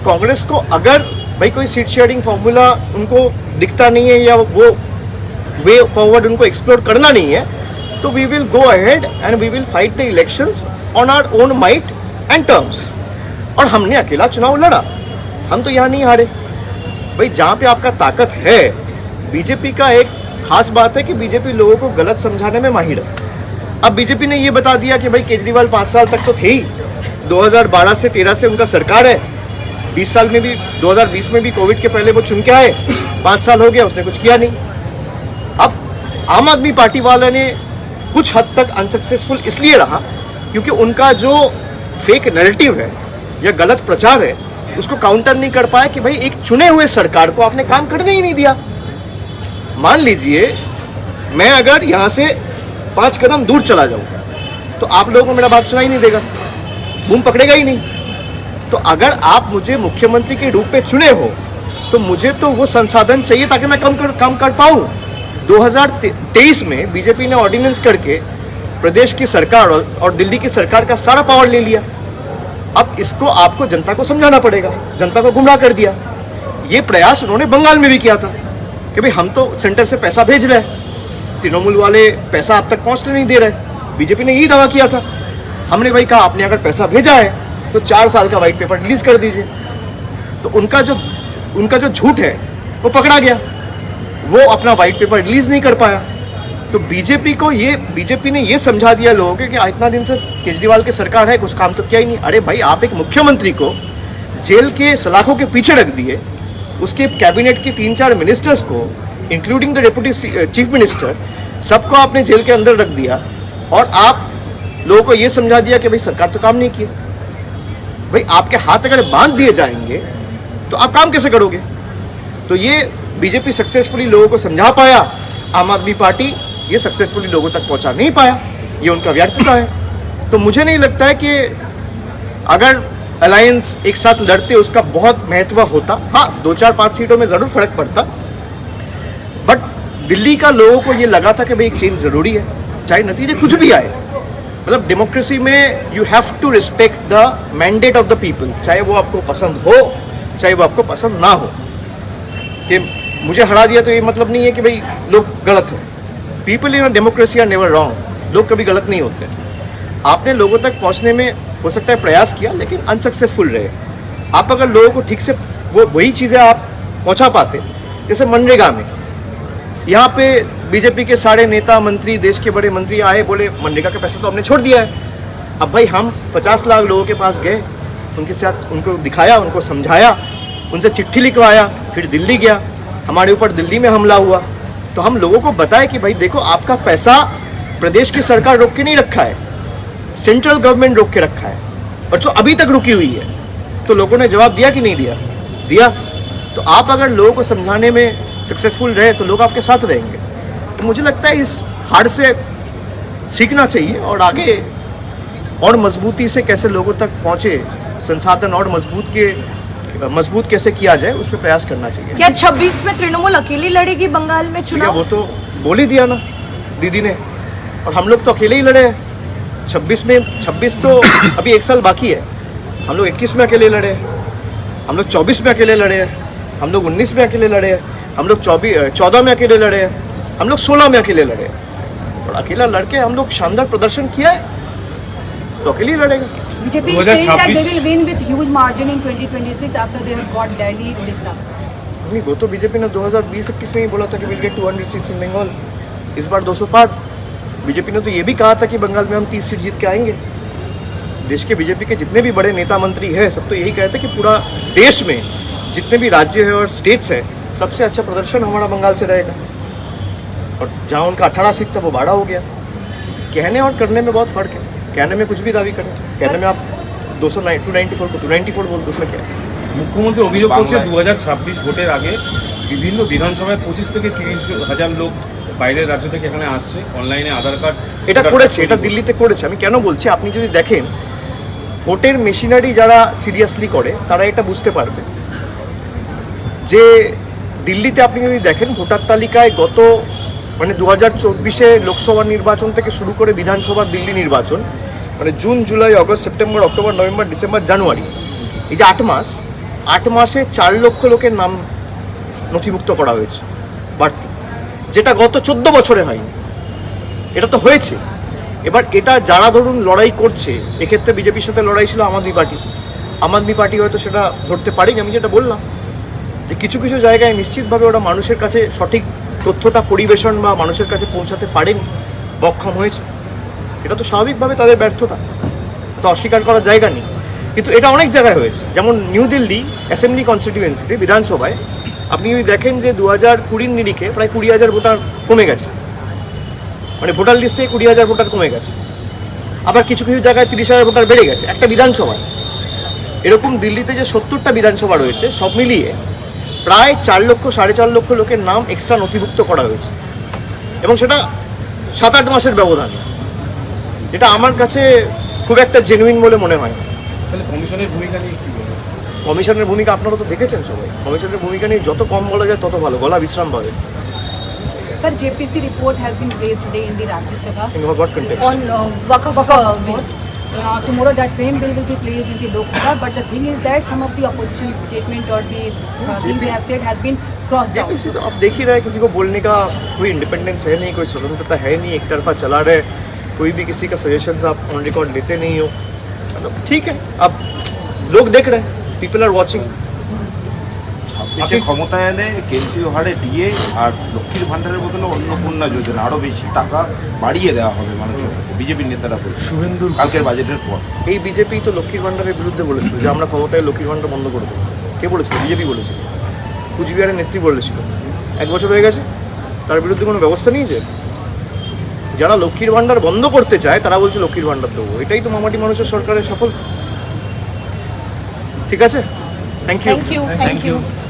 कांग्रेस को अगर भाई कोई सीट शेयरिंग फॉर्मूला उनको दिखता नहीं है या वो वे फॉरवर्ड उनको एक्सप्लोर करना नहीं है, तो we will go ahead and we will fight the elections on our own might and terms. और हमने अकेला चुनाव लड़ा, हम तो यहाँ नहीं हारे भाई। जहाँ पे आपका ताकत है, बीजेपी का एक खास बात है कि बीजेपी लोगों को गलत समझाने में माहिर है। अब बीजेपी ने ये बता दिया कि भाई केजरीवाल 5 साल तक तो थे ही, 2012 से 13 से उनका सरकार है, 20 साल में भी 2020 में भी कोविड के पहले वो चुन के आए, 5 साल हो गया उसने कुछ किया नहीं। अब आम आदमी पार्टी वाले ने कुछ हद तक अनसक्सेसफुल इसलिए रहा क्योंकि उनका जो फेक नैरेटिव है या गलत प्रचार है उसको काउंटर नहीं कर पाया कि भाई एक चुने हुए सरकार को आपने काम करने ही नहीं दिया। मान लीजिए मैं अगर यहाँ से 5 कदम दूर चला जाऊँ तो आप लोगों को मेरा बात सुनाई नहीं देगा, बूम पकड़ेगा ही नहीं। तो अगर आप मुझे मुख्यमंत्री के रूप में चुने हो तो मुझे तो वो संसाधन चाहिए ताकि मैं काम कर पाऊँ। 2023 में बीजेपी ने ऑर्डिनेंस करके प्रदेश की सरकार और दिल्ली की सरकार का सारा पावर ले लिया। अब इसको आपको जनता को समझाना पड़ेगा, जनता को गुमराह कर दिया। ये प्रयास उन्होंने बंगाल में भी किया था कि भाई हम तो सेंटर से पैसा भेज रहे हैं, तृणमूल वाले पैसा आप तक पहुंचने नहीं दे रहे। बीजेपी ने यही दावा किया था। हमने भाई कहा आपने अगर पैसा भेजा है तो 4 साल का व्हाइट पेपर रिलीज कर दीजिए। तो उनका जो झूठ है वो पकड़ा गया, वो अपना व्हाइट पेपर रिलीज नहीं कर पाया। तो बीजेपी ने ये समझा दिया लोगों को कि इतना दिन से केजरीवाल की सरकार है, कुछ काम तो किया ही नहीं। अरे भाई आप एक मुख्यमंत्री को जेल के सलाखों के पीछे रख दिए, उसके कैबिनेट के 3-4 मिनिस्टर्स को including the deputy chief minister सबको आपने जेल के अंदर रख दिया और आप लोगों को ये समझा दिया कि भाई सरकार तो काम नहीं किया। भाई आपके हाथ अगर बांध दिए जाएंगे तो आप काम कैसे करोगे? तो ये बीजेपी सक्सेसफुली लोगों को समझा पाया, आम आदमी पार्टी ये सक्सेसफुली लोगों तक पहुंचा नहीं पाया। ये उनका व्यर्थता है। तो मुझे नहीं लगता है कि अगर अलायंस एक साथ लड़ते उसका बहुत महत्व होता। हाँ 2-4-5 सीटों में जरूर फर्क पड़ता, बट दिल्ली का लोगों को ये लगा था कि भाई एक चेंज जरूरी है, चाहे नतीजे कुछ भी आए। मतलब डेमोक्रेसी में you have to respect the mandate of the people, चाहे वो आपको पसंद हो चाहे वो आपको पसंद ना हो। कि मुझे हरा दिया तो ये मतलब नहीं है कि भाई लोग गलत हैं। People in democracy are never wrong, लोग कभी गलत नहीं होते। आपने लोगों तक पहुंचने में हो सकता है प्रयास किया लेकिन अनसक्सेसफुल रहे। आप अगर लोगों को ठीक से वही चीज़ें आप पहुंचा पाते, जैसे मनरेगा में यहाँ पे बीजेपी के सारे नेता मंत्री, देश के बड़े मंत्री आए, बोले मनरेगा का पैसा तो हमने छोड़ दिया है। अब भाई हम 50 लाख लोगों के पास गए, उनके साथ उनको दिखाया, उनको समझाया, उनसे चिट्ठी लिखवाया, फिर दिल्ली गया, हमारे ऊपर दिल्ली में हमला हुआ। तो हम लोगों को बताए कि भाई देखो आपका पैसा प्रदेश की सरकार रोक के नहीं रखा है, सेंट्रल गवर्नमेंट रोक के रखा है, और जो अभी तक रुकी हुई है। तो लोगों ने जवाब दिया कि नहीं दिया? दिया। तो आप अगर लोगों को समझाने में सक्सेसफुल रहे तो लोग आपके साथ रहेंगे। तो मुझे लगता है इस हार से सीखना चाहिए और आगे और मजबूती से कैसे लोगों तक पहुँचे, संसाधन और मजबूत कैसे किया जाए उस पर प्रयास करना चाहिए। क्या 26 में तृणमूल अकेली लड़ेगी बंगाल में चुनाव? वो तो बोल ही दिया ना दीदी ने, और हम लोग तो अकेले ही लड़े हैं 26 तो अभी 1 साल बाकी है। हम लोग 21 में अकेले लड़े हैं, हम लोग 24 में अकेले लड़े हैं, हम लोग 19 में अकेले लड़े हैं, हम लोग 14 में अकेले लड़े हैं, हम लोग 16 में अकेले लड़े हैं। और अकेला लड़के हम लोग शानदार प्रदर्शन किया है, तो अकेले ही लड़ेगा। BJP says that they will win with huge margin in 2026 after they have got Delhi, Odisha. नहीं, वो तो बीजेपी ने 2020-21 में ही बोला था कि will get 200 seats in Bengal, इस बार 200 पार। बीजेपी ने तो ये भी कहा था कि बंगाल में हम 30 सीट जीत के आएंगे। देश के बीजेपी के जितने भी बड़े नेता मंत्री हैं सब तो यही कहते हैं कि पूरा देश में जितने भी राज्य है और स्टेट्स हैं सबसे अच्छा प्रदर्शन हमारा बंगाल से रहेगा। और जहाँ उनका 18 सीट था वो 12 हो गया। कहने और करने में बहुत फ़र्क है। कहने में कुछ भी दावी करें, कहने में आप 294 को 294 बोलते, उसमें क्या है? মুখ্যমন্ত্রী অভিযোগ করছে 2026 ভোটের আগে বিভিন্ন বিধানসভায় 25 থেকে 30 হাজার লোক বাইরের রাজ্য থেকে এখানে আসছে, অনলাইনে আধার কার্ড এটা করেছে, এটা দিল্লিতে করেছে। আমি কেন বলছি, আপনি যদি দেখেন ভোটের মেশিনারি যারা সিরিয়াসলি করে তারা এটা বুঝতে পারবে যে দিল্লিতে আপনি যদি দেখেন ভোটার তালিকায় গত মানে 2024 লোকসভা নির্বাচন থেকে শুরু করে বিধানসভা দিল্লি নির্বাচন মানে June, July, August, September, October, November, December, January, এই যে 8 মাস 8 মাসে 4 লক্ষ লোকের নাম নথিভুক্ত করা হয়েছে বাড়তি, যেটা গত 14 বছরে হয়নি। এটা তো হয়েছে। এবার এটা যারা ধরুন লড়াই করছে, এক্ষেত্রে বিজেপির সাথে লড়াই ছিল আম আদমি পার্টি। আম আদমি পার্টি হয়তো সেটা ধরতে পারেনি, আমি যেটা বললাম যে কিছু কিছু জায়গায় নিশ্চিতভাবে ওরা মানুষের কাছে সঠিক তথ্যটা পরিবেশন বা মানুষের কাছে পৌঁছাতে পারেনি, অক্ষম হয়েছে। এটা তো স্বাভাবিকভাবে তাদের ব্যর্থতা, তো অস্বীকার করার জায়গা নেই। কিন্তু এটা অনেক জায়গায় হয়েছে, যেমন নিউ দিল্লি অ্যাসেম্বলি কনস্টিটিউয়েন্সিতে বিধানসভায় আপনি যদি দেখেন যে 2020 নিরিখে প্রায় 20,000 ভোটার কমে গেছে, মানে ভোটার লিস্টে 20,000 ভোটার কমে গেছে। আবার কিছু কিছু জায়গায় 30,000 ভোটার বেড়ে গেছে একটা বিধানসভায়। এরকম দিল্লিতে যে 70টা বিধানসভা রয়েছে সব মিলিয়ে প্রায় 4 লক্ষ 4.5 লক্ষ লোকের নাম এক্সট্রা নথিভুক্ত করা হয়েছে, এবং সেটা 7-8 মাসের ব্যবধানে। এটা আমার কাছে খুব একটা জেনুইন বলে মনে হয় না। তাহলে কমিশনের ভূমিকা নিয়ে কি বলবেন? কমিশনের ভূমিকা আপনারা তো দেখেছেন সবাই। কমিশনের ভূমিকা নিয়ে যত কম বলা যায় তত ভালো, গলা বিশ্রাম পাবে। Sir, JPC report has been raised today in the Rajya Sabha. In what context? On Waqf bill. Tomorrow that same bill will be placed in the Lok Sabha, but the thing is that some of the opposition statement or the things they have said has been crossed out. JPC तो अब देख ही रहा है, किसी को बोलने का कोई इंडिपेंडेंस है नहीं, कोई स्वतंत्रता है नहीं, एक तरफा चला रहे। कोई भी किसी का सजेशंस आप ऑन रिकॉर्ड लेते नहीं हो। मतलब ठीक है, अब लोग देख रहे हैं, पीपल आर वॉचिंग। 26 ক্ষমতায় এলে কেন্দ্রীয় হারে ডিএ আর লক্ষ্মীর ভান্ডারের বদলে অন্নপূর্ণা যোজনা আরো বেশি টাকা বাড়িয়ে দেওয়া হবে মানুষের কাছে, বিজেপির নেতারা বলছে শুভেন্দুর কালকের বাজেটের পর। এই বিজেপি তো লক্ষ্মীর ভান্ডারের বিরুদ্ধে বলেছিল যে আমরা ক্ষমতায় লক্ষ্মীর ভান্ডার বন্ধ করে দেবো। কে বলেছিল? বিজেপি বলেছিল। কুচবিহারের নেত্রী বলেছিল। 1 বছর হয়ে গেছে, তার বিরুদ্ধে কোনো ব্যবস্থা নিয়েছে? যারা লক্ষ্মীর ভান্ডার বন্ধ করতে চায় তারা বলছে লক্ষ্মীর ভান্ডার দেবো। এটাই তো মামাটি মানুষের সরকারের সফল। ঠিক আছে, থ্যাংক ইউ। Thank you.